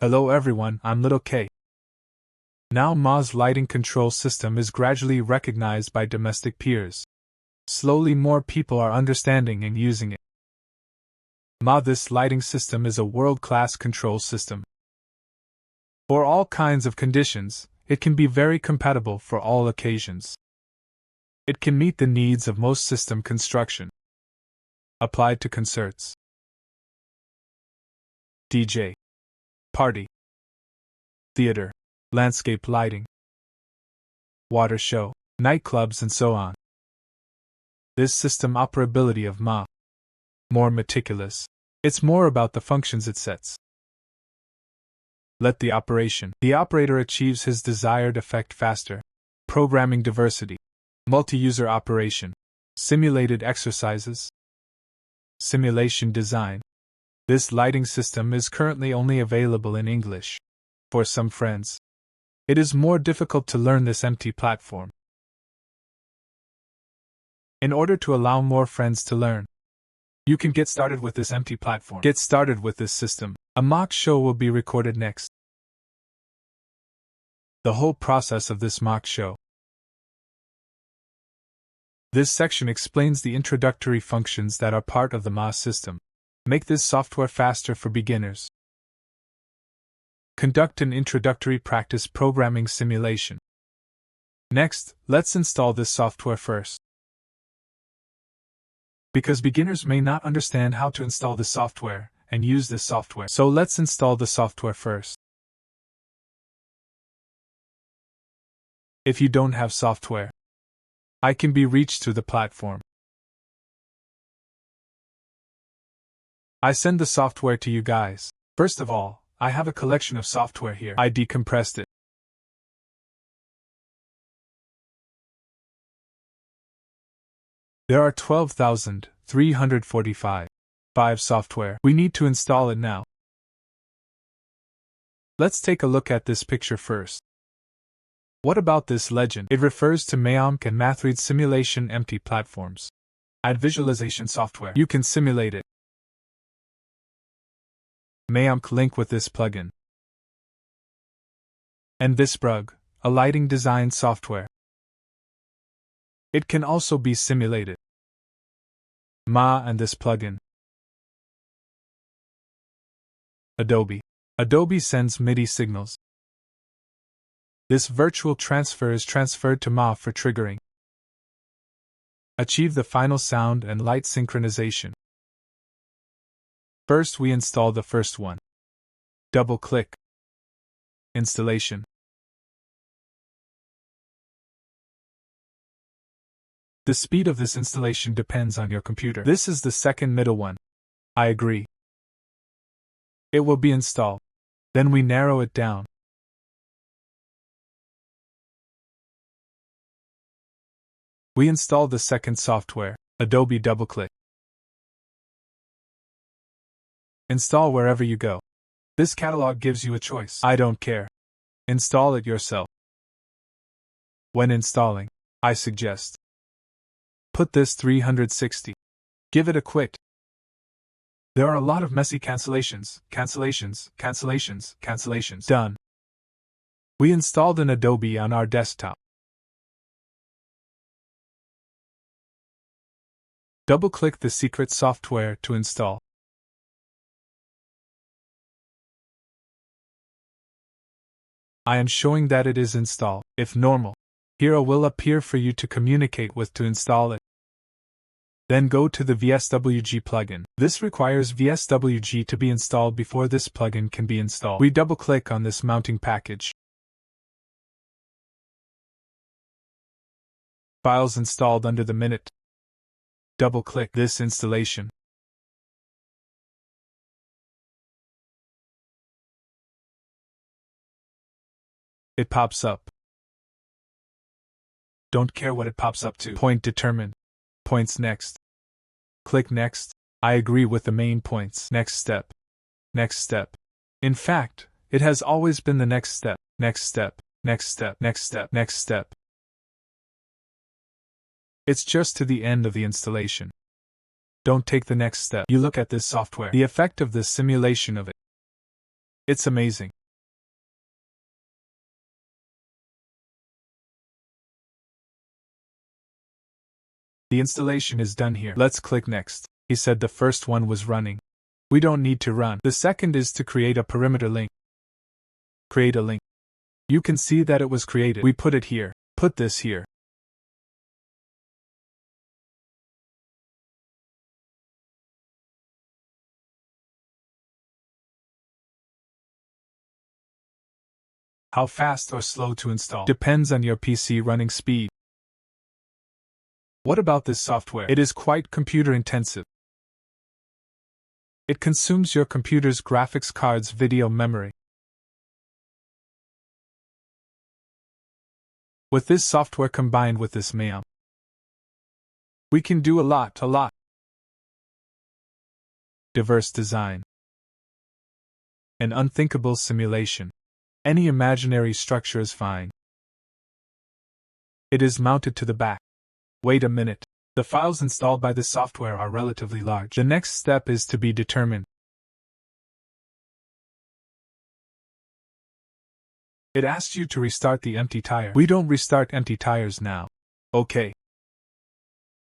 Hello everyone, I'm Little K. Now MA's lighting control system is gradually recognized by domestic peers. Slowly more people are understanding and using it. This lighting system is a world-class control system. For all kinds of conditions, it can be very compatible for all occasions. It can meet the needs of most system construction. Applied to concerts, DJ, party, theater, landscape lighting, water show, nightclubs and so on. This system operability of MA. More meticulous. It's more about the functions it sets. Let the operation. The operator achieves his desired effect faster. Programming diversity. Multi-user operation. Simulated exercises. Simulation design. This lighting system is currently only available in English. For some friends, it is more difficult to learn this MT platform. In order to allow more friends to learn, you can get started with this MT platform. Get started with this system. A mock show will be recorded next. The whole process of this mock show. This section explains the introductory functions that are part of the MA system. Make this software faster for beginners. Conduct an introductory practice programming simulation. Next, let's install this software first. Because beginners may not understand how to install the software and use this software, so let's install the software first. If you don't have software, I can be reached through the platform. I send the software to you guys. First of all, I have a collection of software here. I decompressed it. There are 12,345 software. We need to install it now. Let's take a look at this picture first. What about this legend? It refers to MA2 and MA3 simulation MT platforms. Add visualization software. You can simulate it. MA2 link with this plugin. And this Brug, a lighting design software. It can also be simulated. MA and this plugin. Adobe. Adobe sends MIDI signals. This virtual transfer is transferred to MA for triggering. Achieve the final sound and light synchronization. First we install the first one. Double-click. Installation. The speed of this installation depends on your computer. This is the second middle one. I agree. It will be installed. Then we narrow it down. We install the second software, Adobe double-click. Install wherever you go. This catalog gives you a choice. I don't care. Install it yourself. When installing, I suggest put this 360. Give it a quit. There are a lot of messy cancellations. Done. We installed an Adobe on our desktop. Double-click the secret software to install. I am showing that it is installed. If normal, here will appear for you to communicate with to install it. Then go to the VSWG plugin. This requires VSWG to be installed before this plugin can be installed. We double-click on this mounting package. Files installed under the minute. Double-click this installation. It pops up. Don't care what it pops up to. Point determined. Points next. Click next. I agree with the main points. Next step. Next step. In fact, it has always been the next step. Next step. Next step. Next step. Next step. It's just to the end of the installation. Don't take the next step. You look at this software. The effect of this simulation of it. It's amazing. The installation is done here. Let's click Next. He said the first one was running. We don't need to run. The second is to create a perimeter link. Create a link. You can see that it was created. We put it here. Put this here. How fast or slow to install depends on your PC running speed. What about this software? It is quite computer intensive. It consumes your computer's graphics card's video memory. With this software combined with this MA2, we can do a lot. Diverse design. An unthinkable simulation. Any imaginary structure is fine. It is mounted to the back. Wait a minute. The files installed by this software are relatively large. The next step is to be determined. It asks you to restart the empty tire. We don't restart empty tires now. Okay.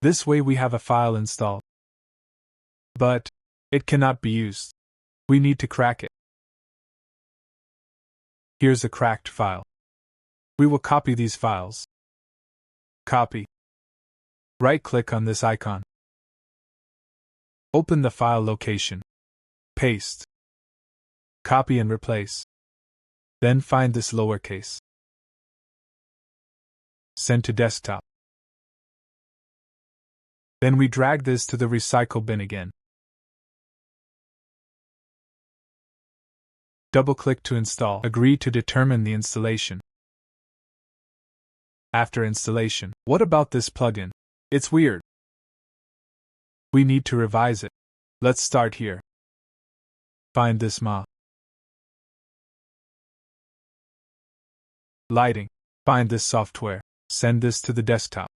This way we have a file installed. But it cannot be used. We need to crack it. Here's a cracked file. We will copy these files. Copy. Right-click on this icon. Open the file location. Paste. Copy and replace. Then find this lowercase. Send to desktop. Then we drag this to the recycle bin again. Double-click to install. Agree to determine the installation. After installation, what about this plugin? It's weird. We need to revise it. Let's start here. Find this MA. Lighting. Find this software. Send this to the desktop.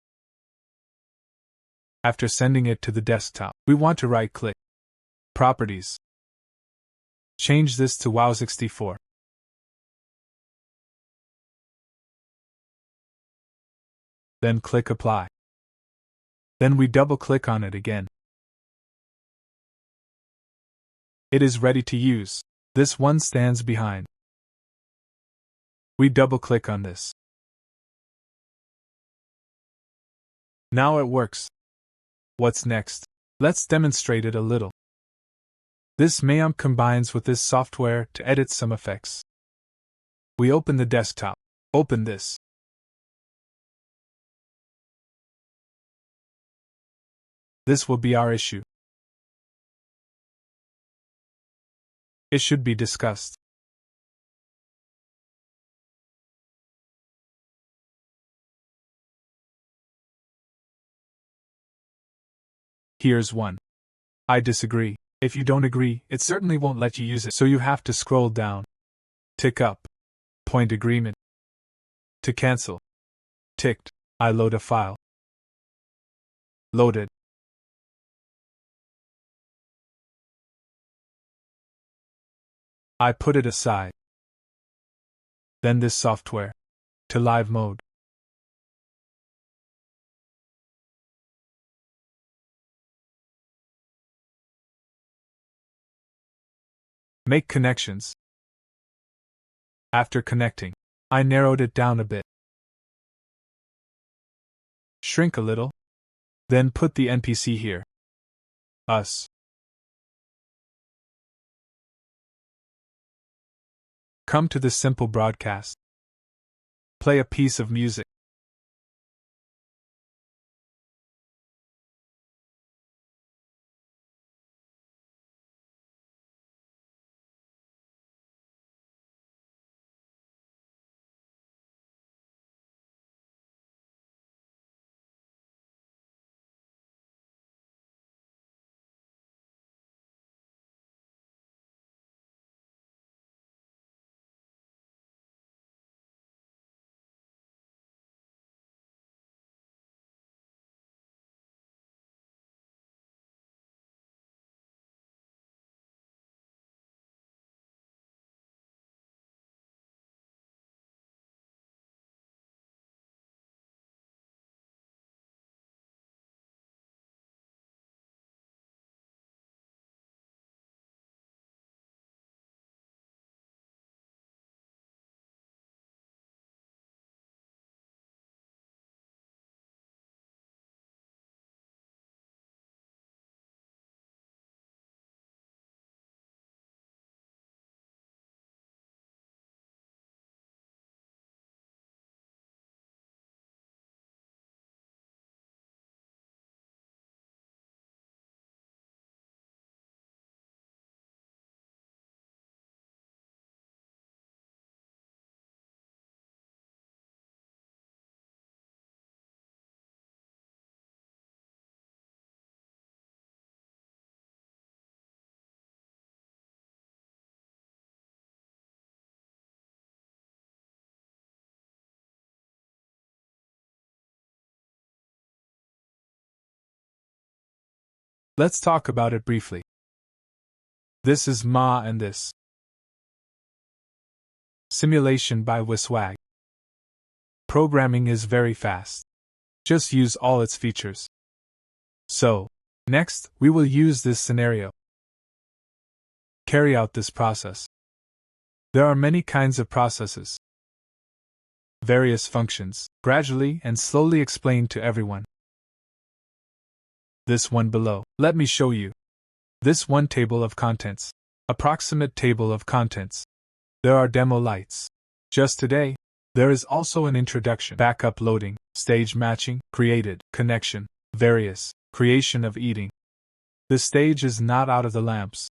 After sending it to the desktop, we want to right-click. Properties. Change this to WoW64. Then click Apply. Then we double-click on it again. It is ready to use. This one stands behind. We double-click on this. Now it works. What's next? Let's demonstrate it a little. This MA2 combines with this software to edit some effects. We open the desktop. Open this. This will be our issue. It should be discussed. Here's one. I disagree. If you don't agree, it certainly won't let you use it, so you have to scroll down. Tick up. Point agreement. To cancel. Ticked. I load a file. Loaded. I put it aside. Then this software. To live mode. Make connections. After connecting, I narrowed it down a bit. Shrink a little. Then put the NPC here. Us. Come to the simple broadcast. Play a piece of music. Let's talk about it briefly. This is Ma and this. Simulation by Wiswag. Programming is very fast. Just use all its features. So, next, we will use this scenario. Carry out this process. There are many kinds of processes. Various functions, gradually and slowly explained to everyone. This one below, let me show you. This one table of contents. Approximate table of contents. There are demo lights. Just today, there is also an introduction, backup loading, stage matching, created, connection, various, creation of eating. The stage is not out of the lamps.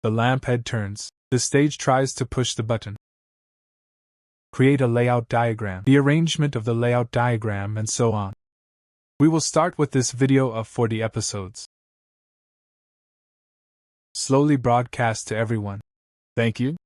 The lamp head turns, the stage tries to push the button. Create a layout diagram, the arrangement of the layout diagram, and so on. We will start with this video of 40 episodes. Slowly broadcast to everyone. Thank you.